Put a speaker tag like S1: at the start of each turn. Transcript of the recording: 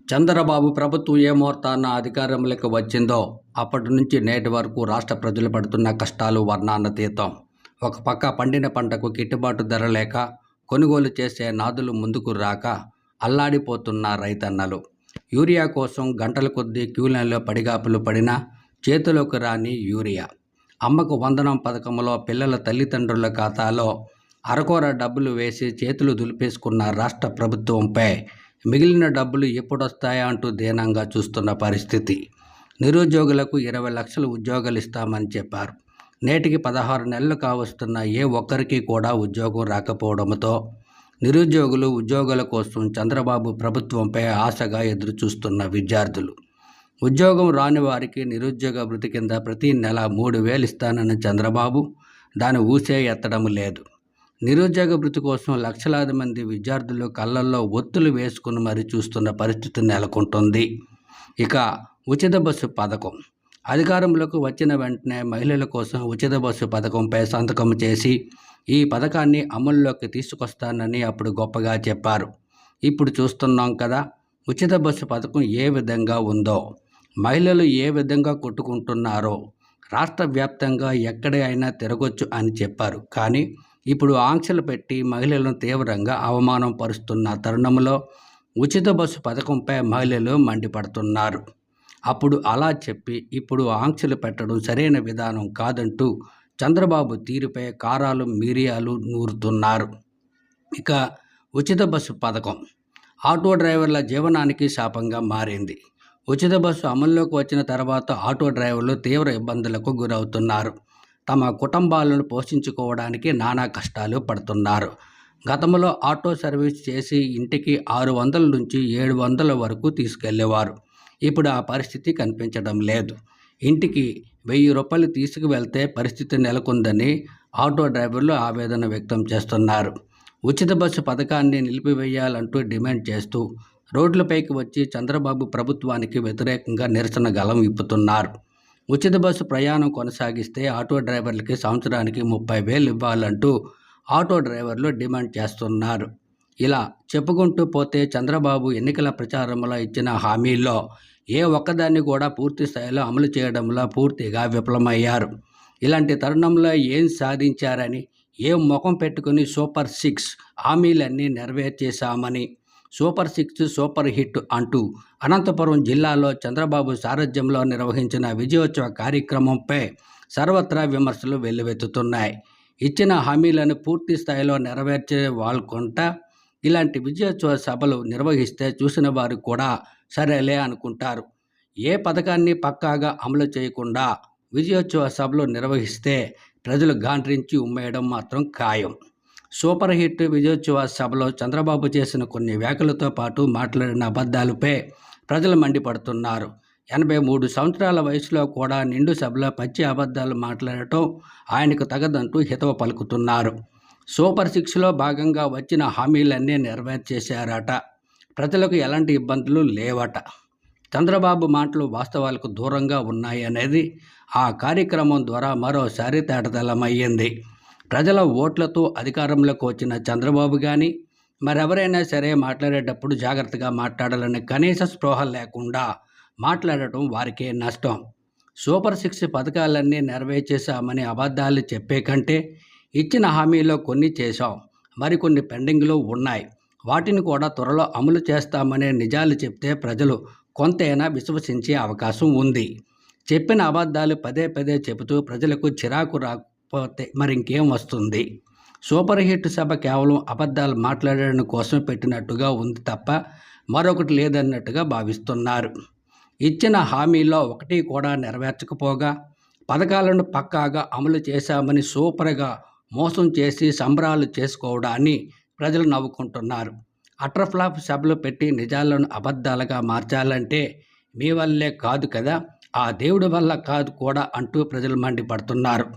S1: చంద్రబాబు ప్రభుత్వం ఏ ముహూర్తాన అధికారంలోకి వచ్చిందో అప్పటి నుంచి నేటి వరకు రాష్ట్ర ప్రజలు పడుతున్న కష్టాలు వర్ణనాతీతం. ఒక పక్క పండిన పంటకు గిట్టుబాటు ధర లేక కొనుగోలు చేసే నాదులు ముందుకు రాక అల్లాడిపోతున్న రైతన్నలు. యూరియా కోసం గంటల కొద్దీ క్యూలైన్లో పడిగాపులు పడినా చేతిలోకి రాని యూరియా. అమ్మకు వందనం పథకంలో పిల్లల తల్లిదండ్రుల ఖాతాలో అరకొర డబ్బులు వేసి చేతులు దులిపేసుకున్న రాష్ట్ర ప్రభుత్వంపై మిగిలిన డబ్బులు ఎప్పుడొస్తాయా అంటూ దీనంగా చూస్తున్న పరిస్థితి. నిరుద్యోగులకు 20 లక్షలు ఉద్యోగాలు ఇస్తామని చెప్పారు. నేటికి 16 నెలలు కావస్తున్న ఏ ఒక్కరికి కూడా ఉద్యోగం రాకపోవడంతో నిరుద్యోగులు ఉద్యోగాల కోసం చంద్రబాబు ప్రభుత్వంపై ఆశగా ఎదురుచూస్తున్న విద్యార్థులు. ఉద్యోగం రాని వారికి నిరుద్యోగ భృతి కింద ప్రతి నెల 3,000 ఇస్తానన్న చంద్రబాబు దాని ఊసే ఎత్తడం లేదు. నిరుద్యోగ భృతి కోసం లక్షలాది మంది విద్యార్థులు కళ్ళల్లో ఒత్తులు వేసుకుని మరీ చూస్తున్న పరిస్థితి నెలకొంటుంది. ఇక ఉచిత బస్సు పథకం అధికారంలోకి వచ్చిన వెంటనే మహిళల కోసం ఉచిత బస్సు పథకంపై సంతకం చేసి ఈ పథకాన్ని అమల్లోకి తీసుకొస్తానని అప్పుడు గొప్పగా చెప్పారు. ఇప్పుడు చూస్తున్నాం కదా ఉచిత బస్సు పథకం ఏ విధంగా ఉందో, మహిళలు ఏ విధంగా కొట్టుకుంటున్నారో. రాష్ట్ర వ్యాప్తంగా ఎక్కడైనా తిరగొచ్చు అని చెప్పారు. కానీ ఇప్పుడు ఆంక్షలు పెట్టి మహిళలను తీవ్రంగా అవమానం పరుస్తున్న తరుణంలో ఉచిత బస్సు పథకంపై మహిళలు మండిపడుతున్నారు. అప్పుడు అలా చెప్పి ఇప్పుడు ఆంక్షలు పెట్టడం సరైన విధానం కాదంటూ చంద్రబాబు తీరుపై కారాలు మిరియాలు నూరుతున్నారు. ఇక ఉచిత బస్సు పథకం ఆటో డ్రైవర్ల జీవనానికి శాపంగా మారింది. ఉచిత బస్సు అమల్లోకి వచ్చిన తర్వాత ఆటో డ్రైవర్లు తీవ్ర ఇబ్బందులకు గురవుతున్నారు. తమ కుటుంబాలను పోషించుకోవడానికి నానా కష్టాలు పడుతున్నారు. గతంలో ఆటో సర్వీస్ చేసి ఇంటికి 600 నుంచి 700 వరకు తీసుకెళ్లేవారు. ఇప్పుడు ఆ పరిస్థితి కనిపించడం లేదు. ఇంటికి 1000 రూపాయలు తీసుకువెళ్తే పరిస్థితి నెలకొందని ఆటో డ్రైవర్లు ఆవేదన వ్యక్తం చేస్తున్నారు. ఉచిత బస్సు పథకాన్ని నిలిపివేయాలంటూ డిమాండ్ చేస్తూ రోడ్లపైకి వచ్చి చంద్రబాబు ప్రభుత్వానికి వ్యతిరేకంగా నిరసన గళం విప్పుతున్నారు. ఉచిత బస్సు ప్రయాణం కొనసాగిస్తే ఆటో డ్రైవర్లకి సంవత్సరానికి 30,000 ఇవ్వాలంటూ ఆటో డ్రైవర్లు డిమాండ్ చేస్తున్నారు. ఇలా చెప్పుకుంటూ పోతే చంద్రబాబు ఎన్నికల ప్రచారంలో ఇచ్చిన హామీల్లో ఏ ఒక్కదాన్ని కూడా పూర్తి స్థాయిలో అమలు చేయడంలో పూర్తిగా విఫలమయ్యారు. ఇలాంటి తరుణంలో ఏం సాధించారని, ఏం ముఖం పెట్టుకుని సూపర్ 6 హామీలన్నీ నెరవేర్చేశామని, సూపర్ 6 సూపర్ హిట్ అంటూ అనంతపురం జిల్లాలో చంద్రబాబు సారథ్యంలో నిర్వహించిన విజయోత్సవ కార్యక్రమంపై సర్వత్రా విమర్శలు వెల్లువెత్తుతున్నాయి. ఇచ్చిన హామీలను పూర్తి స్థాయిలో నెరవేర్చే వాళ్ళకుంటా ఇలాంటి విజయోత్సవ సభలు నిర్వహిస్తే చూసిన వారు కూడా సరేలే అనుకుంటారు. ఏ పథకాన్ని పక్కాగా అమలు చేయకుండా విజయోత్సవ సభలు నిర్వహిస్తే ప్రజలు గాండ్రించి ఉమ్మేయడం మాత్రం ఖాయం. సూపర్ హిట్ విజయోత్సవ సభలో చంద్రబాబు చేసిన కొన్ని వ్యాఖ్యలతో పాటు మాట్లాడిన అబద్ధాలపై ప్రజలు మండిపడుతున్నారు. 83 సంవత్సరాల వయసులో కూడా నిండు సభలో పచ్చి అబద్ధాలు మాట్లాడటం ఆయనకు తగదంటూ హితవు పలుకుతున్నారు. సూపర్ 6లో భాగంగా వచ్చిన హామీలన్నీ నెరవేర్చేశారట. ప్రజలకు ఎలాంటి ఇబ్బందులు లేవట. చంద్రబాబు మాటలు వాస్తవాలకు దూరంగా ఉన్నాయనేది ఆ కార్యక్రమం ద్వారా మరోసారి తేటతెల్లమయ్యింది. ప్రజల ఓట్లతో అధికారంలోకి వచ్చిన చంద్రబాబు కానీ మరెవరైనా సరే మాట్లాడేటప్పుడు జాగ్రత్తగా మాట్లాడాలని కనీస స్పృహ లేకుండా మాట్లాడటం వారికే నష్టం. సూపర్ 6 పథకాలన్నీ నెరవేర్చేశామని అబద్ధాలు చెప్పే కంటే ఇచ్చిన హామీలో కొన్ని చేశాం, మరికొన్ని పెండింగ్లో ఉన్నాయి, వాటిని కూడా త్వరలో అమలు చేస్తామనే నిజాలు చెప్తే ప్రజలు కొంతైనా విశ్వసించే అవకాశం ఉంది. చెప్పిన అబద్ధాలు పదే పదే చెబుతూ ప్రజలకు చిరాకు రాకపోతే మరింకేం వస్తుంది? సూపర్ హిట్ సభ కేవలం అబద్ధాలు మాట్లాడడం కోసం పెట్టినట్టుగా ఉంది తప్ప మరొకటి లేదన్నట్టుగా భావిస్తున్నారు. ఇచ్చిన హామీలో ఒకటి కూడా నెరవేర్చకపోగా పథకాలను పక్కాగా అమలు చేశామని సూపర్గా మోసం చేసి సంబరాలు చేసుకోవడాన్ని ప్రజలు నవ్వుకుంటున్నారు. అట్రఫ్లాప్ సభలు పెట్టి నిజాలను అబద్ధాలుగా మార్చాలంటే మీ వల్లే కాదు కదా, ఆ దేవుడి వల్ల కాదు కూడా అంటూ ప్రజలు మండిపడుతున్నారు.